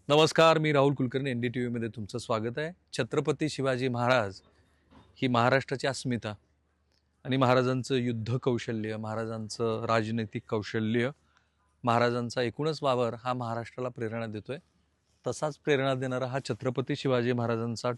नमस्कार, मी राहुल कुलकर्णी. NDTV मध्ये तुमचं स्वागत आहे. छत्रपती शिवाजी महाराज ही महाराष्ट्राची अस्मिता आणि महाराजांचं युद्ध कौशल्य, महाराजांचं राजनैतिक कौशल्य, महाराजांचा एकूणच वावर हा महाराष्ट्राला प्रेरणा देतोय. तसाच प्रेरणा देणारा हा छत्रपती शिवाजी महाराजांचा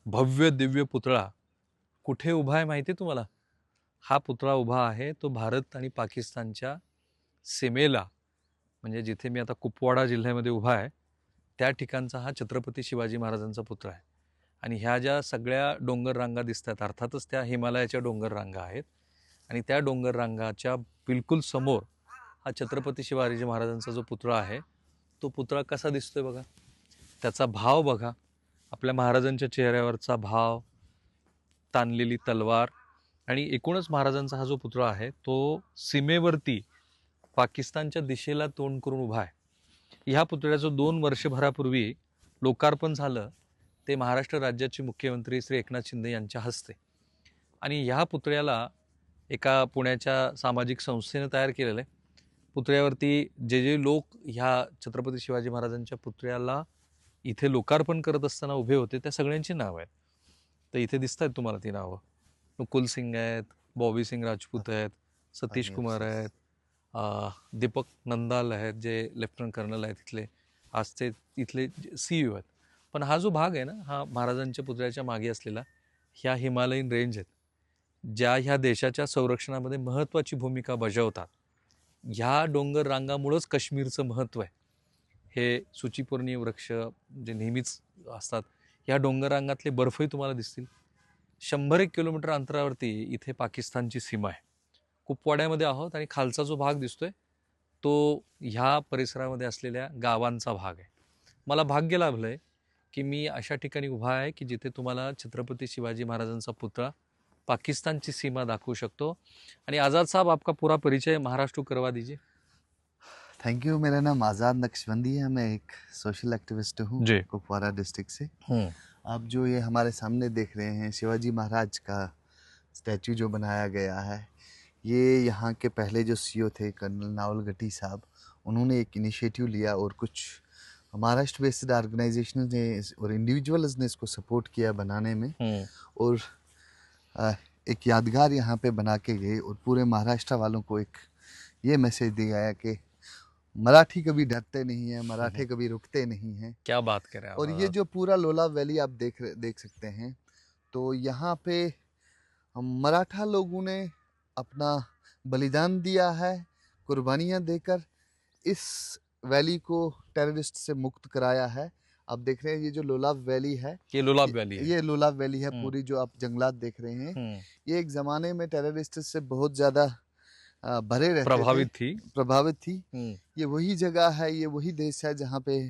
भव्य दिव्य पुतळा कुठे उभा आहे माहिती आहे तुम्हाला? हा पुतळा उभा आहे तो भारत आणि पाकिस्तानच्या सीमेला, म्हणजे जिथे मी आता कुपवाडा जिल्ह्यामध्ये उभा आहे त्या ठिकाणचा हा छत्रपती शिवाजी महाराजांचा पुतळा आहे. आणि ह्या ज्या सगळ्या डोंगर रांगा दिसतात अर्थातच त्या हिमालयाच्या डोंगर रांगा आहेत आणि त्या डोंगर रांगाच्या बिलकुल समोर हा छत्रपती शिवाजी महाराजांचा जो पुतळा आहे तो पुतळा कसा दिसतोय बघा, त्याचा भाव बघा, आपल्या महाराजांच्या चेहऱ्यावरचा भाव, ताणलेली तलवार आणि एकूणच महाराजांचा हा जो पुतळा आहे तो सीमेवरती पाकिस्तानच्या दिशेला तोंड करून उभा आहे. ह्या पुतळ्याचं 2 वर्षभरापूर्वी लोकार्पण झालं ते महाराष्ट्र राज्याचे मुख्यमंत्री श्री एकनाथ शिंदे यांच्या हस्ते. आणि ह्या पुतळ्याला एका पुण्याच्या सामाजिक संस्थेनं तयार केलेलं आहे. पुतळ्यावरती जे जे लोक ह्या छत्रपती शिवाजी महाराजांच्या पुतळ्याला इथे लोकार्पण करत असताना उभे होते त्या सगळ्यांची नावं आहेत. तर इथे दिसत आहेत तुम्हाला ती नावं. मुकुल सिंग आहेत, बॉबी सिंग राजपूत आहेत, सतीश कुमार आहेत, दीपक नंदाल आहेत जे लेफ्टनंट कर्नल आहेत तिथले, आज ते इथले CEO आहेत. पण हा जो भाग आहे ना हा महाराजांच्या पुतळ्याच्या मागे असलेला ह्या हिमालयीन रेंज आहेत ज्या ह्या देशाच्या संरक्षणामध्ये महत्त्वाची भूमिका बजावतात. ह्या डोंगर रांगामुळंच काश्मीरचं महत्त्व आहे. हे सूचीपर्णीय वृक्ष जे नेहमीच असतात, ह्या डोंगर रांगातले बर्फही तुम्हाला दिसतील. 100 किलोमीटर अंतरावरती इथे पाकिस्तानची सीमा आहे. कुपवाड्यामध्ये आहोत आणि खालचा जो भाग दिसतोय तो ह्या परिसरामध्ये असलेल्या गावांचा भाग आहे. मला भाग्य लाभलंय की मी अशा ठिकाणी उभा आहे की जिथे तुम्हाला छत्रपती शिवाजी महाराजांचा पुतळा पाकिस्तानची सीमा दाखवू शकतो. आणि आज़ाद साहब, आपका पूरा परिचय महाराष्ट्र करवा दीजिए. Thank you. मेरा नाम आज़ाद नक्शबंदी है। मैं एक सोशल एक्टिविस्ट हूँ जी। कुपवाड़ा डिस्ट्रिक्ट से। आप जो ये हमारे सामने देख रहे हैं शिवाजी महाराज का स्टैचू जो बनाया गया है, ये यहाँ के पहले जो CEO थे कर्नल नावल गटी साहब, उन्होंने एक इनिशिएटिव लिया और कुछ महाराष्ट्र बेस्ड ऑर्गेनाइजेशन ने और इंडिविजुअल्स ने इसको सपोर्ट किया बनाने में। और एक यादगार यहाँ पे बना के गए और पूरे महाराष्ट्र वालों को एक ये मैसेज दिया है कि मराठी कभी डरते नहीं है, मराठे कभी रुकते नहीं हैं। क्या बात कर रहे हैं और ये जो पूरा लोलाब वैली आप देख सकते हैं, तो यहाँ पे मराठा लोगों ने अपना बलिदान दिया है, कुर्बानियाँ देकर इस वैली को टेररिस्ट से मुक्त कराया है। आप देख रहे हैं ये जो लोलाब वैली है, ये लोलाब वैली है। ये लोलाब वैली है पूरी, जो आप जंगलात देख रहे हैं। ये एक ज़माने में टेररिस्ट से बहुत ज़्यादा भरे रहते प्रभावित थी। ये वही जगह है, ये वही देश है जहाँ पे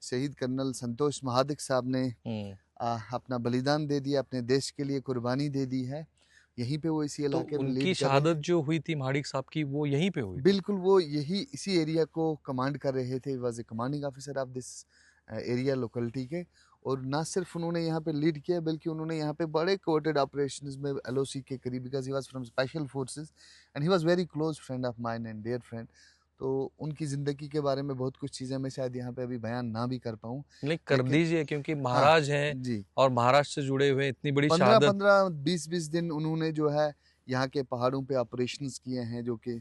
शहीद कर्नल संतोष महादिक साहब ने अपना बलिदान दे दिया, अपने देश के लिए कुर्बानी दे दी है। यहीं पे वो इसी इलाके में उनकी शहादत जो हुई थी महाडिक साहब की, वो यहीं पे हुई? बिल्कुल, वो यही इसी एरिया को कमांड कर रहे थे। Was a commanding officer of this area locality के। और ना सिर्फ उन्होंने यहाँ पे लीड किया बल्कि उन्होंने यहाँ पे बड़े कोऑर्डिनेटेड ऑपरेशंस में LOC के करीब, because he was from special forces and he was very close friend of mine and dear friend. तो उनकी ज़िंदगी के बारे में बहुत कुछ चीज़ें मैं शायद यहाँ पे अभी बयान ना भी कर पाऊँ, नहीं कर दीजिए, क्योंकि महाराज हैं जी, और महाराष्ट्र से जुड़े हुए इतनी बड़ी 20 दिन उन्होंने जो है यहाँ के पहाड़ों पे ऑपरेशंस किए हैं, जो कि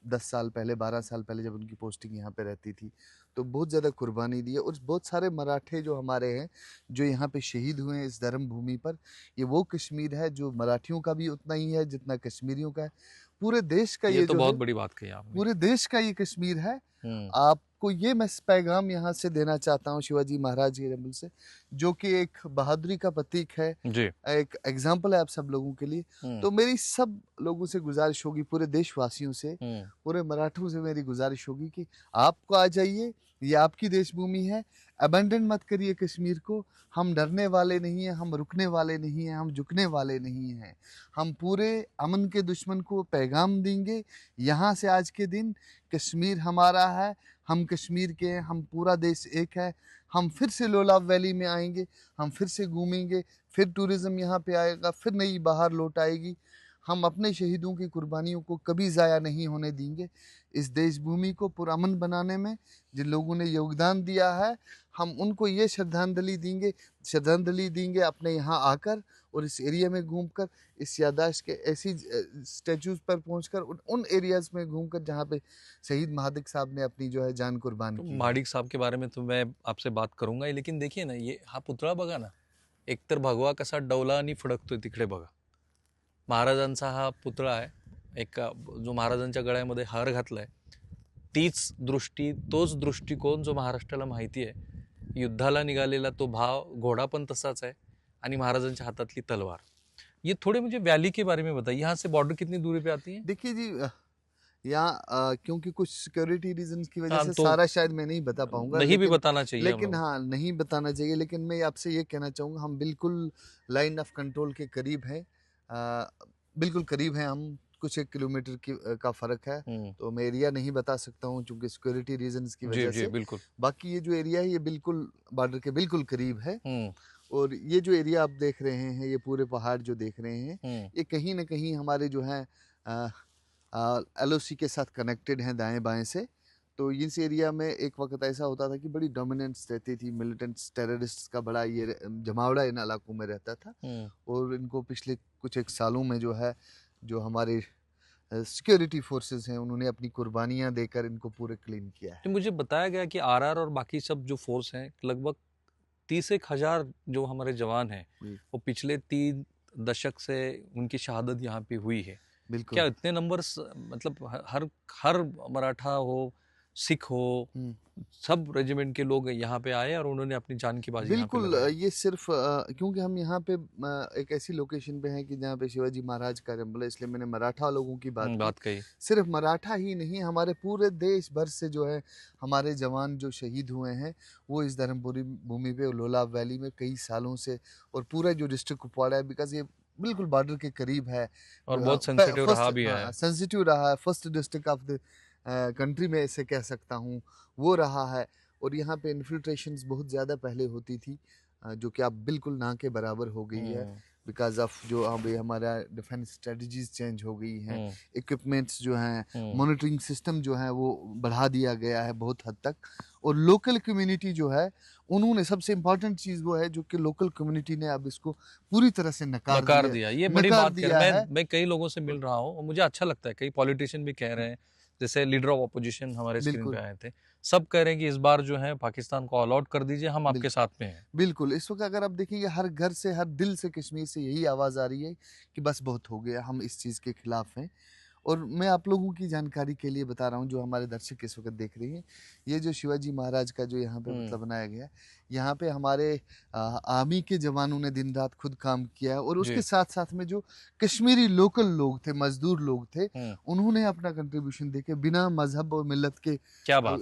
10 साल पहले 12 साल पहले जब उनकी पोस्टिंग यहाँ पे रहती थी, तो बहुत ज़्यादा कुर्बानी दी है। और बहुत सारे मराठे जो हमारे हैं जो यहाँ पे शहीद हुए हैं इस धर्म भूमि पर, ये वो कश्मीर है जो मराठियों का भी उतना ही है जितना कश्मीरियों का है। पूरे देश का ये तो बहुत बड़ी बात कही आपने, पूरे देश का ये कश्मीर है। आपको ये मैं पैगाम यहाँ से देना चाहता हूँ शिवाजी महाराज के जन्म से, जो कि एक बहादुरी का प्रतीक है जी, एक एग्जाम्पल है आप सब लोगों के लिए। तो मेरी सब लोगों से गुजारिश होगी, पूरे देशवासियों से, पूरे मराठों से मेरी गुजारिश होगी कि आपको आ जाइए, ये आपकी देशभूमि है, अबेंडन मत करिए कश्मीर को। हम डरने वाले नहीं हैं, हम रुकने वाले नहीं हैं, हम झुकने वाले नहीं हैं। हम पूरे अमन के दुश्मन को पैगाम देंगे, यहाँ से आज के दिन कश्मीर हमारा है, हम कश्मीर के हैं, हम पूरा देश एक है। हम फिर से लोलाब वैली में आएंगे, हम फिर से घूमेंगे, फिर टूरिज्म यहाँ पे आएगा, फिर नई बाहर लौट आएगी। हम अपने शहीदों की कुर्बानियों को कभी ज़ाया नहीं होने देंगे। इस देश भूमि को पुरअमन बनाने में जिन लोगों ने योगदान दिया है, हम उनको ये श्रद्धांजलि देंगे अपने यहाँ आकर और इस एरिया में घूमकर, इस याददाश्त के ऐसी स्टैचूज़ पर पहुंचकर, उन एरियाज़ में घूमकर जहाँ पे शहीद महादिक साहब ने अपनी जो है जान कुर्बान की। महाडिक साहब के बारे में तो मैं आपसे बात करूंगा, लेकिन देखिए ना, ये हा पुतळा बघा ना, एकतर भगवा कसा डवला आणि फडकतोय तिकडे बघा. महाराजांचा हा पुतळा आहे, एक जो महाराजांच्या गळ्यामध्ये हार घातलाय, तीच दृष्टी, तोच दृष्टिकोन जो महाराष्ट्राला माहिती आहे. युद्धाला निघालेला तो भाव, घोडा पण तसाच आहे आणि महाराजांच्या हातातली तलवार. ये थोड़े मुझे वैली के बारे में बताइए, यहाँ से बॉर्डर कितनी दूरी पे आती है? देखिए जी, यहाँ क्योंकि कुछ सिक्योरिटी रीजंस की वजह हाँ, से तो सारा शायद मैं नहीं बता पाऊंगा, नहीं भी लेकिन बताना चाहिए हम लेकिन लोगों हाँ, नहीं बताना चाहिए, लेकिन मैं आपसे ये कहना चाहूँगा, हम बिल्कुल लाइन ऑफ कंट्रोल के करीब हैं, बिल्कुल करीब हैं हम, कुछ 1 किलोमीटर का फ़र्क है, को. तो मैं एरिया नहीं बता सकता हूँ चूँकि सिक्योरिटी रीजंस की जी वजह जी से। बिल्कुल. बाकी ये जो एरिया है ये बिल्कुल बॉर्डर के बिल्कुल करीब है, और ये जो एरिया आप देख रहे हैं, ये पूरे पहाड़ जो देख रहे हैं, ये कहीं ना कहीं हमारे जो है LOC के साथ कनेक्टेड हैं दाएं बाएं से। तो इस एरिया में एक वक्त ऐसा होता था कि बड़ी डोमिनेंस रहती थी, मिलिटेंट्स, टेररिस्ट्स का बड़ा ये जमावड़ा इन इलाकों में रहता था, और इनको पिछले कुछ 1 सालों में जो है, जो हमारे सिक्योरिटी फोर्सेस हैं, उन्होंने अपनी कुर्बानियां देकर इनको पूरे क्लीन किया है। तो मुझे बताया गया कि RR और बाकी सब जो फोर्स हैं, लगभग 30,000 जो हमारे जवान हैं, वो पिछले 3 दशक से उनकी शहादत यहाँ पे हुई है. बिल्कुल। क्या इतने नंबर्स, मतलब हर मराठा हो, सिख हो, सब रेजिमेंट के लोग यहाँ पे आए और उन्होंने अपनी जान की बाजी यहाँ पे बिल्कुल। लगाई? ये सिर्फ क्योंकि हम यहाँ पे एक ऐसी लोकेशन पे हैं कि जहाँ पे शिवाजी महाराज का टेम्पल है, इसलिए मैंने मराठा लोगों की बात कही. सिर्फ मराठा ही नहीं, हमारे पूरे देश भर से जो है हमारे जवान जो शहीद हुए हैं, वो इस धर्मपुरी भूमि पे लोलाब वैली में कई सालों से, और पूरा जो डिस्ट्रिक्ट कुपवाड़ा है, बिकॉज ये बिल्कुल बॉर्डर के करीब है और बहुत सेंसिटिव रहा भी है. सेंसिटिव रहा है, first district of the country में ऐसे कह सकता हूँ, वो रहा है। और यहाँ पे इन्फिल्ट्रेशंस बहुत ज़्यादा पहले होती थी, जो कि अब बिल्कुल ना के बराबर हो गई है, बिकॉज ऑफ जो अभी हमारा डिफेंस स्ट्रेटजीज चेंज हो गई हैं, इक्विपमेंट्स जो हैं, मॉनिटरिंग सिस्टम जो है वो बढ़ा दिया गया है बहुत हद तक, और लोकल कम्युनिटी जो है, उन्होंने, सबसे इम्पोर्टेंट चीज़ वो है जो कि लोकल कम्युनिटी ने अब इसको पूरी तरह से नकार दिया। ये बड़ी बात है। मैं कई लोगों से मिल रहा हूँ और मुझे अच्छा लगता है, कई पॉलिटिशियन भी कह रहे हैं, जैसे लीडर ऑफ अपोजिशन हमारे स्क्रीन पे आए थे, सब कह रहे हैं कि इस बार जो है पाकिस्तान को ऑल आउट कर दीजिए, हम आपके साथ में हैं। बिल्कुल। इस वक्त अगर आप देखेंगे, हर घर से, हर दिल से कश्मीर से यही आवाज़ आ रही है कि बस बहुत हो गया, हम इस चीज़ के खिलाफ हैं। और मैं आप लोगों की जानकारी के लिए बता रहा हूँ, जो हमारे दर्शक इस वक्त देख रहे हैं, ये जो शिवाजी महाराज का जो यहाँ पे मतलब बनाया गया, यहाँ पे हमारे आर्मी के जवानों ने दिन रात खुद काम किया, और उसके साथ साथ में जो कश्मीरी लोकल लोग थे, मजदूर लोग थे, उन्होंने अपना कंट्रीब्यूशन देके बिना मजहब और मिल्लत के, क्या बात,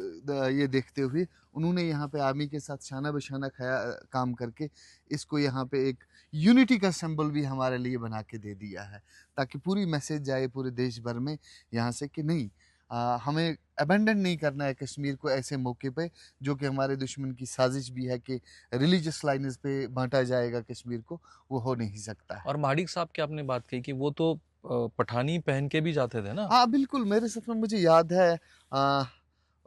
ये देखते हुए उन्होंने यहाँ पे आर्मी के साथ शाना बशाना काम करके इसको यहाँ पे एक यूनिटी का सिंबल भी हमारे लिए बना के दे दिया है, ताकि पूरी मैसेज जाए पूरे देश भर में यहाँ से कि नहीं, हमें अबेंडन नहीं करना है कश्मीर को ऐसे मौके पे, जो कि हमारे दुश्मन की साजिश भी है कि रिलीजियस लाइन्स पे बांटा जाएगा कश्मीर को, वो हो नहीं सकता है। और महाडिक साहब की आपने बात कही कि वो तो पठानी पहन के भी जाते थे ना? हाँ बिल्कुल, मेरे सफर में मुझे याद है,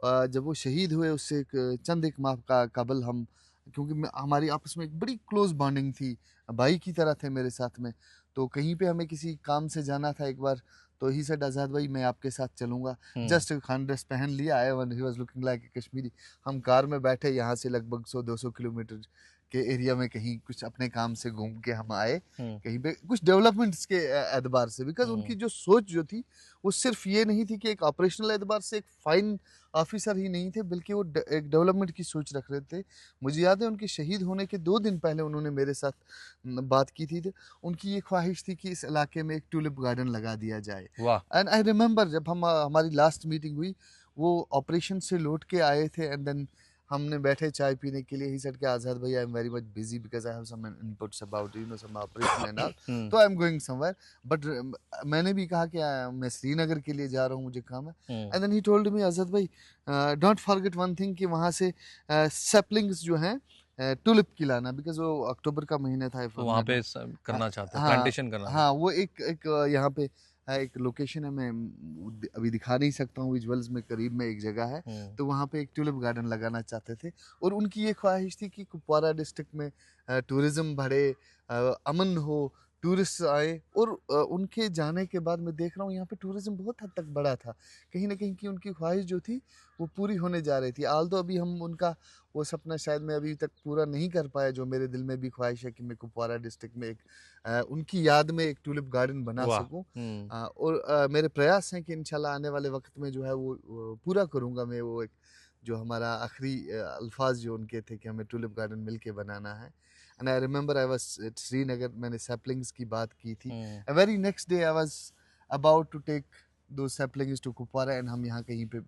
जब वो शहीद हुए उससे चंद एक माह का कबल हम, क्योंकि हमारी आपस में एक बड़ी क्लोज बॉन्डिंग थी, भाई की तरह थे मेरे साथ में, तो कहीं पे हमें किसी काम से जाना था एक बार, तो ही सेड, आज़ाद भाई मैं आपके साथ चलूँगा, जस्ट खान ड्रेस पहन लिया है, one he was looking like a Kashmiri. हम कार में बैठे, यहाँ से लगभग 100-200 किलोमीटर के एरिया में कहीं कुछ अपने काम से घूम के हम आए, कहीं पे कुछ डेवलपमेंट्स के एतबार से, बिकॉज उनकी जो सोच जो थी वो सिर्फ ये नहीं थी कि एक ऑपरेशनल एतबार से एक फाइन ऑफिसर ही नहीं थे, बल्कि वो एक डेवलपमेंट की सोच रख रहे थे। मुझे याद है उनके शहीद होने के 2 दिन पहले उन्होंने मेरे साथ बात की थी, उनकी ये ख्वाहिश थी कि इस इलाके में एक ट्यूलिप गार्डन लगा दिया जाए। एंड आई रिमेंबर जब हमारी लास्ट मीटिंग हुई, वो ऑपरेशन से लौट के आए थे, एंड देन हमने बैठे चाय पीने के लिए, ही सेड के आज़ाद भाई, I am very much busy because I have some inputs about some operation and all, तो I am going somewhere, but मैंने भी कहा कि मैं श्रीनगर के लिए जा रहा हूँ, मुझे काम है। And then he told me, Azad भाई डोंट फॉरगेट वन थिंग, कि वहाँ से सैपलिंग्स जो हैं टुलिप की लाना, बिकॉज वो अक्टूबर का महीना था। तो वहाँ पे करना चाहते हैं, हाँ प्लांटेशन करना हाँ, वो एक एक यहाँ पे एक लोकेशन है, मैं अभी दिखा नहीं सकता हूँ विजुअल्स में, करीब में एक जगह है, तो वहाँ पे एक ट्यूलिप गार्डन लगाना चाहते थे। और उनकी ये ख्वाहिश थी कि कुपवारा डिस्ट्रिक्ट में टूरिज्म बढ़े, अमन हो, टूरिस्ट आए। और उनके जाने के बाद मैं देख रहा हूँ यहाँ पे टूरिज्म बहुत हद तक बढ़ा था, कहीं ना कहीं की उनकी ख्वाहिश जो थी वो पूरी होने जा रही थी। आल तो अभी हम उनका वो सपना शायद मैं अभी तक पूरा नहीं कर पाया, जो मेरे दिल में भी ख्वाहिश है कि मैं कुपवारा डिस्ट्रिक्ट में एक उनकी याद में एक टूलिप गार्डन बना सकूं। और मेरे प्रयास हैं कि इंशाल्लाह आने वाले वक्त में जो है वो पूरा करूंगा मैं। वो एक जो हमारा आखिरी अल्फाज जो उनके थे कि हमें टूलिप गार्डन मिलके बनाना है। And I remember I was at Srinagar, मैंने सैपलिंग्स की बात की थी। Very next day I was about to take दो सैपलिंग्स टू कुपवारा, एंड हम यहाँ कहीं पे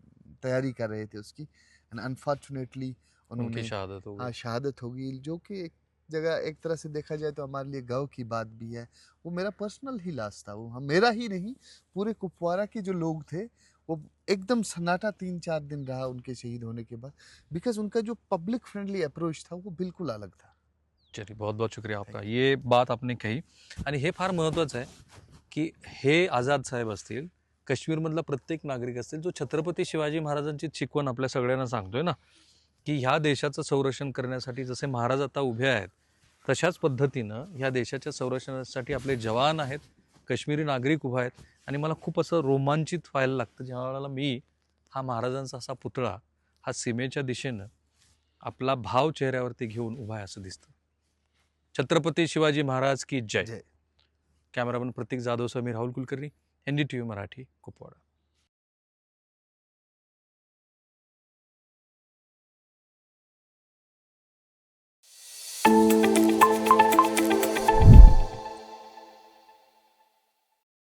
तैयारी कर रहे थे उसकी। एंड अनफॉर्चुनेटली उन्होंने शहादत हो गई। हाँ, शहादत हो गई, जो कि एक जगह एक तरह से देखा जाए तो हमारे लिए गौ की बात भी है। वो मेरा पर्सनल ही लॉस था, वो हम मेरा ही नहीं, पूरे कुपवारा के जो लोग थे वो एकदम सन्नाटा 3-4 दिन रहा उनके शहीद होने के बाद, बिकॉज उनका जो पब्लिक फ्रेंडली अप्रोच था वो बिल्कुल अलग था। चलिए, बहुत बहुत शुक्रिया आपका, ये बात आपने कही. आणि हे फार महत्त्वाचं आहे की हे आझाद साहेब असतील, काश्मीरमधला प्रत्येक नागरिक असतील, जो छत्रपती शिवाजी महाराजांची शिकवण आपल्या सगळ्यांना सांगतोय ना, की ह्या देशाचं संरक्षण करण्यासाठी जसे महाराज आता उभे आहेत, तशाच पद्धतीनं ह्या देशाच्या संरक्षणासाठी आपले जवान आहेत, काश्मीरी नागरिक उभा आहेत. आणि मला खूप असं रोमांचित व्हायला लागतं ज्या वेळेला मी हा महाराजांचा असा पुतळा हा सीमेच्या दिशेनं आपला भाव चेहऱ्यावरती घेऊन उभा आहे असं दिसतं. छत्रपती शिवाजी महाराज की जय. कॅमेरामन प्रतीक जाधव सह मी राहुल कुलकर्णी, NDTV मराठी, कुपवाडा.